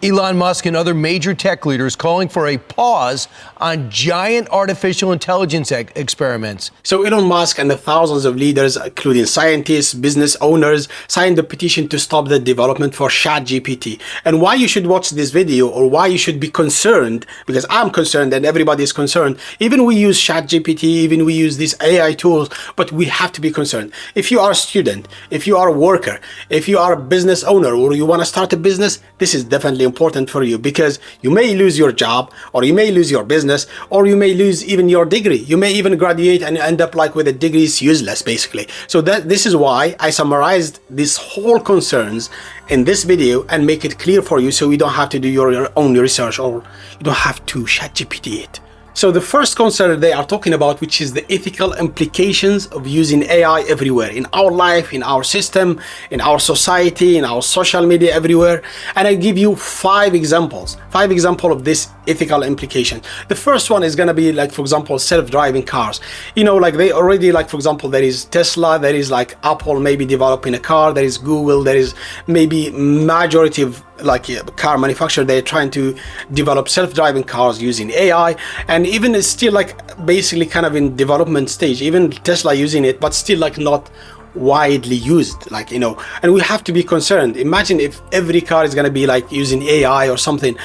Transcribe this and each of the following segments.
Elon Musk and other major tech leaders calling for a pause on giant artificial intelligence experiments. So Elon Musk and the thousands of leaders, including scientists, business owners, signed the petition to stop the development for ChatGPT. And why you should watch this video, or why you should be concerned, because I'm concerned and everybody is concerned. Even we use ChatGPT, even we use these AI tools, but we have to be concerned. If you are a student, if you are a worker, if you are a business owner, or you want to start a business, this is definitely important for you, because you may lose your job, or you may lose your business, or you may lose even your degree. You may even graduate and end up like with a degree is useless, basically. So this is why I summarized these whole concerns in this video and make it clear for you, so you don't have to do your own research, or you don't have to ChatGPT it. So the first concern they are talking about, which is the ethical implications of using AI everywhere, in our life, in our system, in our society, in our social media, everywhere. And I give you five examples of this ethical implication. The first one is going to be like, for example, self-driving cars. You know, like they already, like, for example, there is Tesla, there is like Apple maybe developing a car, there is Google, there is maybe majority of like car manufacturer, they're trying to develop self-driving cars using AI, and even it's still like basically kind of in development stage, even Tesla using it, but still like not widely used, like, you know. And we have to be concerned. Imagine if every car is going to be like using AI or something.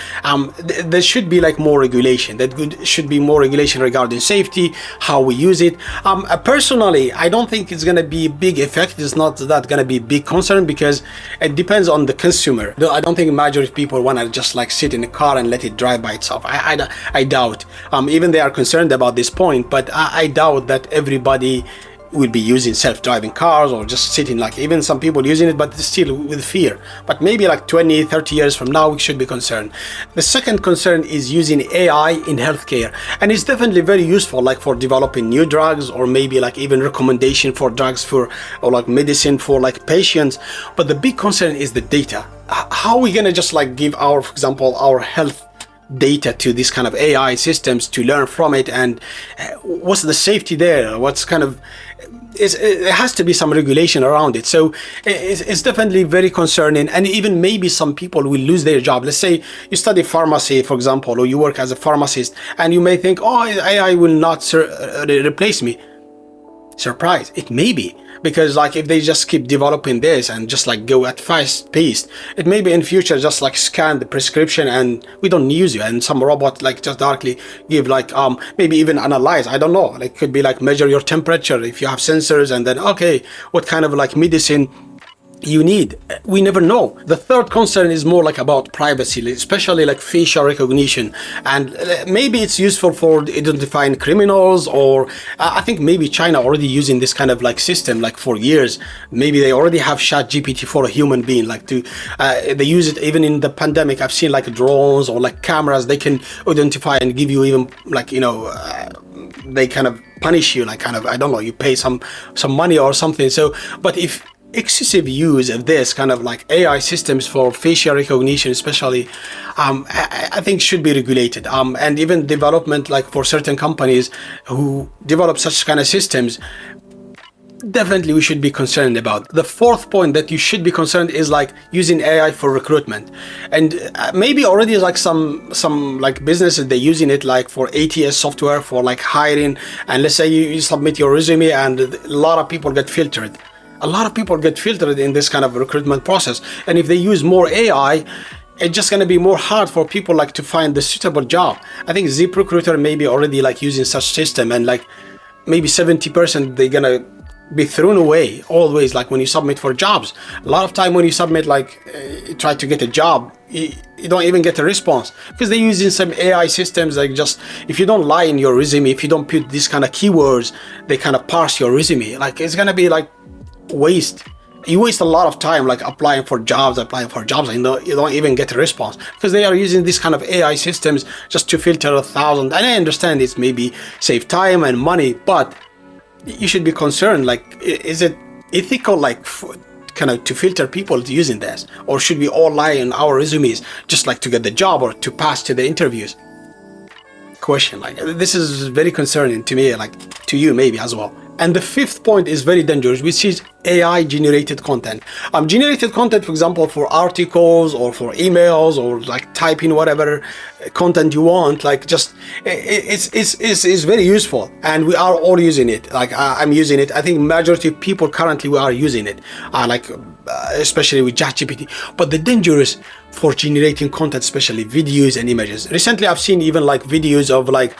There should be like more regulation. Should be more regulation regarding safety, how we use it. Personally, I don't think it's going to be a big effect. It's not that going to be a big concern, because it depends on the consumer. I don't think majority of people want to just like sit in a car and let it drive by itself. I doubt. Even they are concerned about this point, but I doubt that everybody will be using self-driving cars, or just sitting, like even some people using it, but still with fear. But maybe like 20-30 years from now, we should be concerned. The second concern is using AI in healthcare, and it's definitely very useful, like for developing new drugs, or maybe like even recommendation for drugs or like medicine for like patients. But the big concern is the data. How are we gonna just like give for example, our health data to these kind of AI systems to learn from it, and what's the safety there? What's kind of, it has to be some regulation around it. So it's definitely very concerning, and even maybe some people will lose their job. Let's say you study pharmacy, for example, or you work as a pharmacist, and you may think, oh, AI will not replace me. Surprise, it may be, because like if they just keep developing this and just like go at fast pace, it may be in future just like scan the prescription and we don't use you, and some robot like just directly give like maybe even analyze, I don't know, like could be like measure your temperature if you have sensors, and then okay, what kind of like medicine you need. We never know. The third concern is more like about privacy, especially like facial recognition, and maybe it's useful for identifying criminals, or I think maybe China already using this kind of like system like for years. Maybe they already have ChatGPT for a human being, like to they use it even in the pandemic. I've seen like drones or like cameras, they can identify and give you even like, you know, they kind of punish you, like kind of, I don't know, you pay some money or something. So but if excessive use of this kind of like AI systems for facial recognition especially, I think should be regulated, and even development like for certain companies who develop such kind of systems, definitely we should be concerned about. The fourth point that you should be concerned is like using AI for recruitment, and maybe already like some like businesses, they're using it like for ATS software for like hiring, and let's say you submit your resume and a lot of people get filtered. A lot of people get filtered in this kind of recruitment process, and if they use more AI, it's just going to be more hard for people like to find the suitable job. I think ZipRecruiter may be already like using such system, and like maybe 70% they're going to be thrown away always, like when you submit for jobs. A lot of time when you submit like try to get a job, you don't even get a response, because they're using some AI systems like just, if you don't lie in your resume, if you don't put these kind of keywords, they kind of parse your resume. Like it's going to be like waste. You waste a lot of time like applying for jobs, and you don't even get a response, because they are using this kind of AI systems just to filter 1,000. And I understand it's maybe save time and money, but you should be concerned, like, is it ethical, like kind of to filter people using this, or should we all lie in our resumes just like to get the job or to pass to the interviews? Question, like this is very concerning to me, like to you maybe as well. And the fifth point is very dangerous, which is AI generated content. Generated content, for example, for articles or for emails or like typing whatever content you want, like just it's very useful, and we are all using it. Like I'm using it. I think majority of people currently we are using it, especially with ChatGPT. But the dangerous for generating content, especially videos and images. Recently, I've seen even like videos of like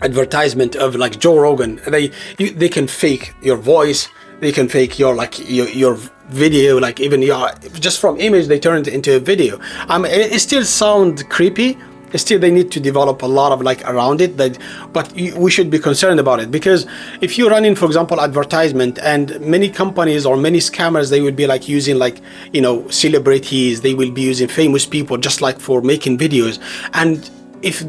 advertisement of like Joe Rogan. They can fake your voice, they can fake your like your video, like even your just from image they turn it into a video. It still sounds creepy. Still they need to develop a lot of like around it, but we should be concerned about it, because if you run in, for example, advertisement, and many companies or many scammers, they will be like using like, you know, celebrities, they will be using famous people just like for making videos. And if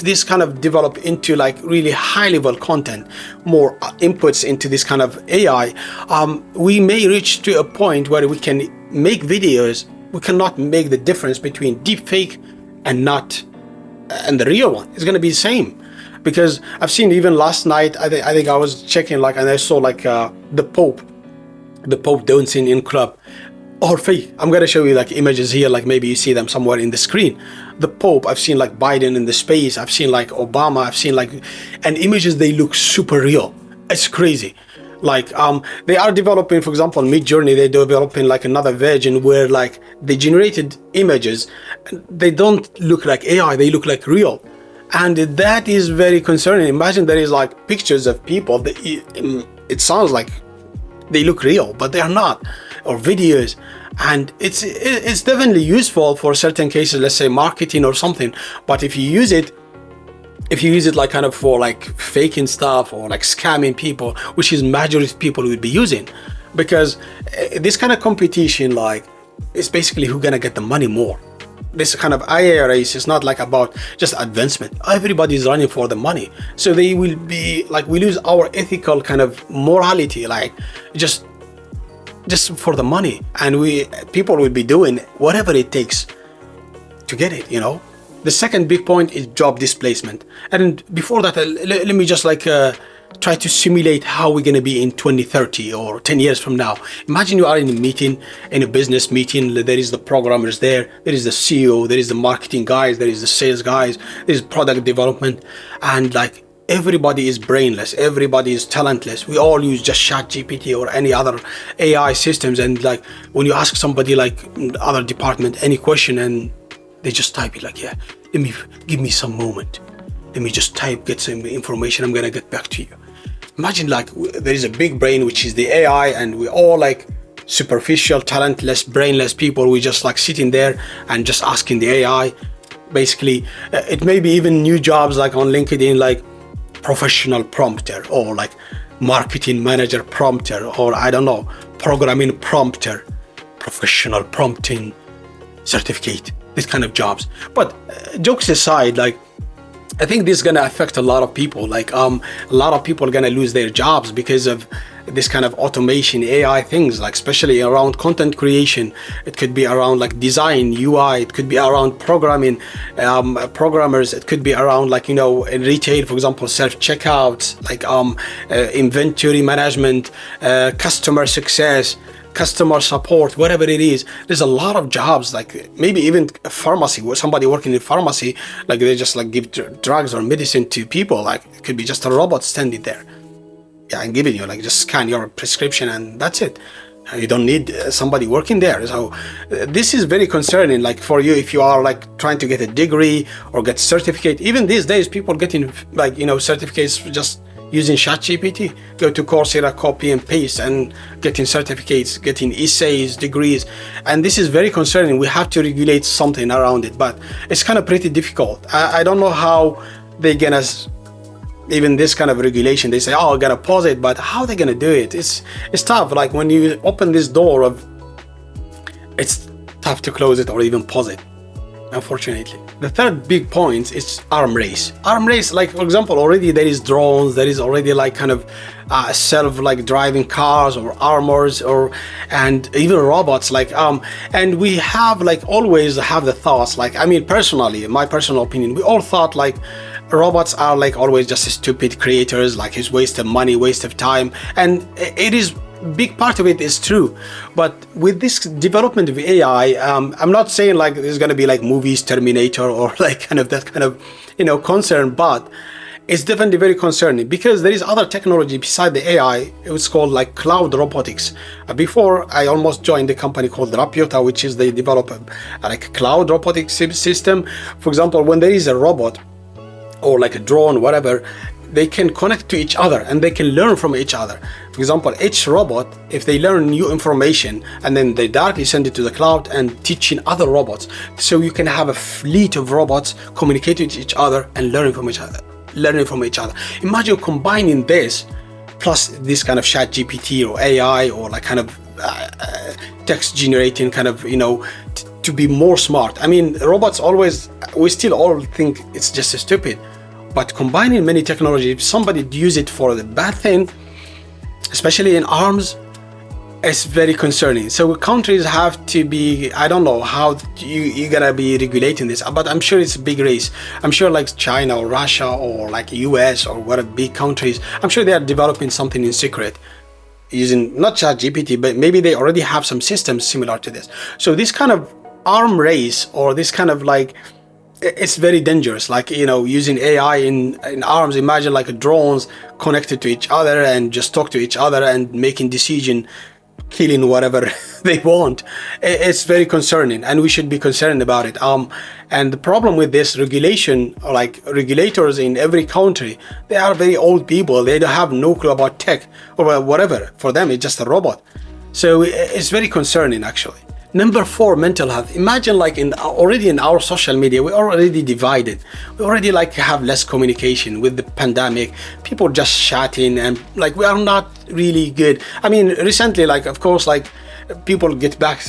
this kind of develop into like really high level content, more inputs into this kind of AI, we may reach to a point where we can make videos, we cannot make the difference between deep fake and the real one. It's going to be the same, because I've seen even last night, I think I was checking like, and I saw like the Pope dancing in club, or fake. I'm going to show you like images here, like maybe you see them somewhere in the screen. The Pope, I've seen like Biden in the space, I've seen like Obama, I've seen like, and images, they look super real. It's crazy. Like they are developing, for example, Mid-Journey, they're developing like another version where like they generated images, they don't look like AI, they look like real. And that is very concerning. Imagine there is like pictures of people that it sounds like they look real, but they are not, or videos. And it's definitely useful for certain cases, let's say marketing or something. But if you use it like kind of for like faking stuff or like scamming people, which is majority of people would be using, because this kind of competition, like, it's basically who's gonna get the money more. This kind of AI race is not like about just advancement. Everybody's running for the money, so they will be like, we lose our ethical kind of morality, like just for the money, and people will be doing whatever it takes to get it, you know. The second big point is job displacement. And before that, let me just like try to simulate how we're going to be in 2030 or 10 years from now. Imagine you are in a meeting, in a business meeting. There is the programmers there is the CEO, there is the marketing guys, there is the sales guys, there is product development, and like everybody is brainless, everybody is talentless. We all use just ChatGPT or any other AI systems, and like when you ask somebody like other department any question, and they just type it like, yeah, give me some moment, let me just type, get some information, I'm gonna get back to you. Imagine like there is a big brain, which is the AI, and we all like superficial, talentless, brainless people. We just like sitting there and just asking the AI. Basically, it may be even new jobs like on LinkedIn, like professional prompter, or like marketing manager prompter, or I don't know, programming prompter, professional prompting certificate, this kind of jobs. But jokes aside, like I think this is gonna affect a lot of people. Like a lot of people are gonna lose their jobs because of this kind of automation, AI things, like especially around content creation. It could be around like design, UI, it could be around programming, programmers, it could be around like, you know, in retail, for example, self-checkouts, like inventory management, customer success, customer support, whatever it is. There's a lot of jobs, like maybe even a pharmacy, where somebody working in pharmacy, like they just like give drugs or medicine to people. Like it could be just a robot standing there, yeah, and giving you, like, just scan your prescription and that's it. You don't need somebody working there. So this is very concerning, like for you, if you are like trying to get a degree or get certificate. Even these days, people getting like, you know, certificates just using ChatGPT. Go to Coursera, copy and paste, and getting certificates, getting essays, degrees. And this is very concerning. We have to regulate something around it, but it's kind of pretty difficult. I don't know how they're gonna, even this kind of regulation, they say, oh, I gotta pause it, but how are they gonna do it? It's tough. Like when you open this door of, it's tough to close it or even pause it. unfortunately. The third big point is arm race. Arm race, like for example, already there is drones, there is already like kind of self like driving cars or armors and even robots and we have like always have the thoughts like, I mean, personally, my personal opinion, we all thought like robots are like always just stupid creators, like it's waste of money, waste of time, and it is big part of it is true. But with this development of AI, I'm not saying like there's going to be like movies Terminator or like kind of that kind of concern, but it's definitely very concerning because there is other technology beside the AI. It was called like cloud robotics. Before I almost joined a company called Rapiota, which is they develop like a cloud robotics system. For example, when there is a robot or like a drone, whatever, they can connect to each other and they can learn from each other. For example, each robot, if they learn new information and then they directly send it to the cloud and teaching other robots, so you can have a fleet of robots communicating with each other and learning from each other. Imagine combining this plus this kind of ChatGPT or AI or like kind of text generating kind of to be more smart. I mean, robots always, we still all think it's just stupid. But combining many technology, if somebody use it for the bad thing, especially in arms, it's very concerning. So countries have to be, I don't know how you're gonna be regulating this, but I'm sure it's a big race. I'm sure like China or Russia or like US or what big countries, I'm sure they are developing something in secret using not ChatGPT, but maybe they already have some systems similar to this. So this kind of arm race or this kind of like, it's very dangerous, like using AI in arms. Imagine like drones connected to each other and just talk to each other and making decision, killing whatever they want. It's very concerning and we should be concerned about it. And the problem with this regulation, like regulators in every country, they are very old people. They don't have no clue about tech or whatever. For them it's just a robot. So it's very concerning actually. Number 4, mental health. Imagine like already in our social media, we're already divided. We already like have less communication with the pandemic. People just chatting and like we are not really good. I mean, recently, like of course, like people get back,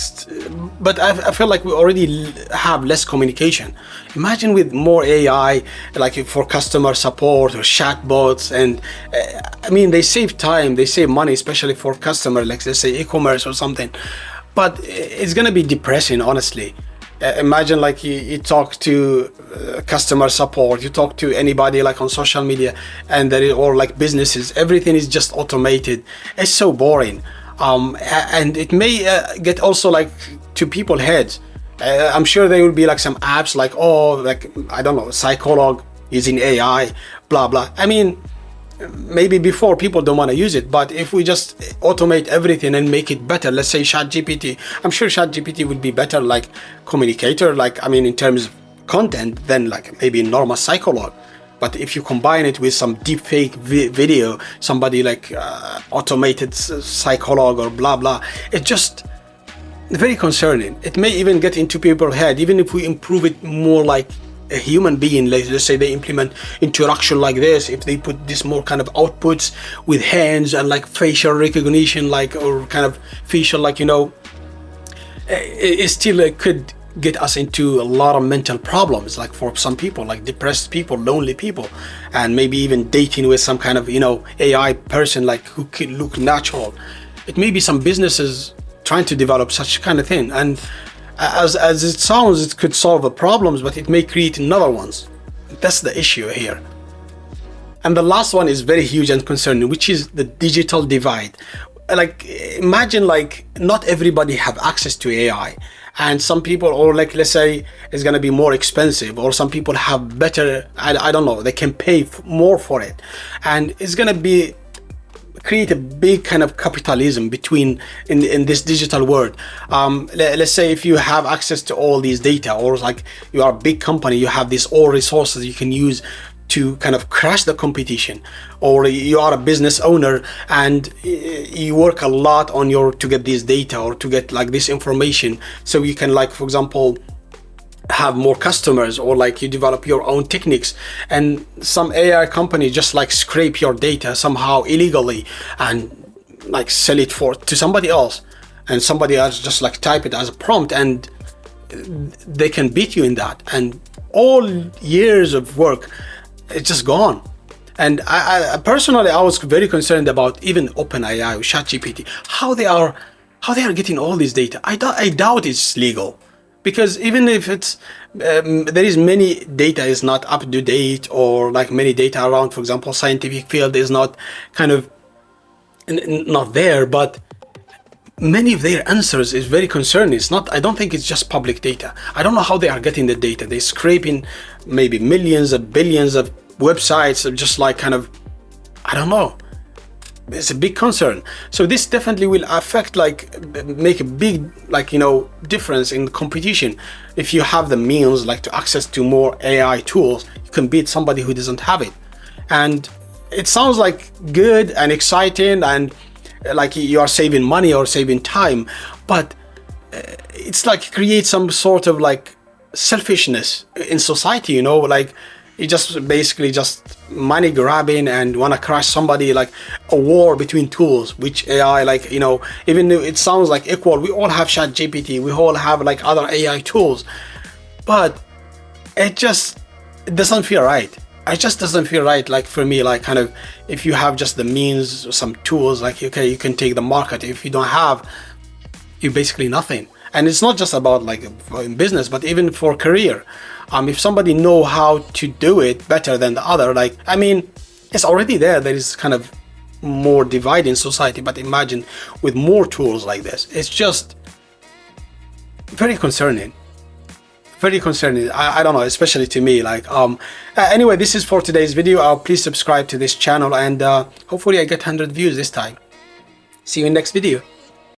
but I feel like we already have less communication. Imagine with more AI, like for customer support or chatbots, and I mean, they save time, they save money, especially for customer, like let's say e-commerce or something. But it's gonna be depressing, honestly. Imagine like you talk to customer support, you talk to anybody like on social media, and or like businesses, everything is just automated. It's so boring, and it may get also like to people's heads. I'm sure there will be like some apps like like I don't know, psychologue using AI, blah blah. I mean, maybe before people don't want to use it, but if we just automate everything and make it better, let's say ChatGPT, I'm sure ChatGPT would be better like communicator, like I mean in terms of content than like maybe normal psychologue. But if you combine it with some deep fake video, somebody like automated psychologue or blah blah, it's just very concerning. It may even get into people's head, even if we improve it more like a human being. Like, let's say they implement interaction like this, if they put this more kind of outputs with hands and like facial recognition, like or kind of facial, like it still could get us into a lot of mental problems, like for some people, like depressed people, lonely people, and maybe even dating with some kind of AI person like who could look natural. It may be some businesses trying to develop such kind of thing, and as it sounds, it could solve the problems, but it may create another ones. That's the issue here. And the last one is very huge and concerning, which is the digital divide. Like imagine like not everybody have access to AI, and some people, or like let's say it's gonna be more expensive, or some people have better, I don't know, they can pay more for it, and it's gonna be create a big kind of capitalism between in this digital world. Let's say if you have access to all these data, or like you are a big company, you have these all resources you can use to kind of crash the competition, or you are a business owner and you work a lot on to get this data or to get like this information, so you can like for example have more customers, or like you develop your own techniques, and some AI company just like scrape your data somehow illegally and like sell it to somebody else, and somebody else just like type it as a prompt and they can beat you in that, and all years of work, it's just gone. And I personally, I was very concerned about even OpenAI or ChatGPT, how they are getting all this data. I doubt it's legal, because even if it's there is many data is not up to date, or like many data around, for example, scientific field is not kind of not there, but many of their answers is very concerning. It's not, I don't think it's just public data. I don't know how they are getting the data. They're scraping maybe millions of billions of websites, just like kind of, I don't know. It's a big concern. So this definitely will affect, like, make a big, like, you know, difference in competition. If you have the means, like, to access to more AI tools, you can beat somebody who doesn't have it. And it sounds like good and exciting, and like you are saving money or saving time, but it's like create some sort of like selfishness in society, you know, like you just basically just money grabbing and want to crush somebody, like a war between tools, which AI, like, you know, even though it sounds like equal, we all have ChatGPT, we all have like other AI tools, but it doesn't feel right. It just doesn't feel right, like for me, like kind of, if you have just the means, some tools, like, okay, you can take the market. If you don't have, you're basically nothing. And it's not just about like in business, but even for career. If somebody know how to do it better than the other, like, I mean, it's already there. There is kind of more divide in society, but imagine with more tools like this, it's just very concerning. Very concerning. I don't know, especially to me, like anyway, this is for today's video. Please subscribe to this channel, and hopefully I get 100 views this time. See you in next video.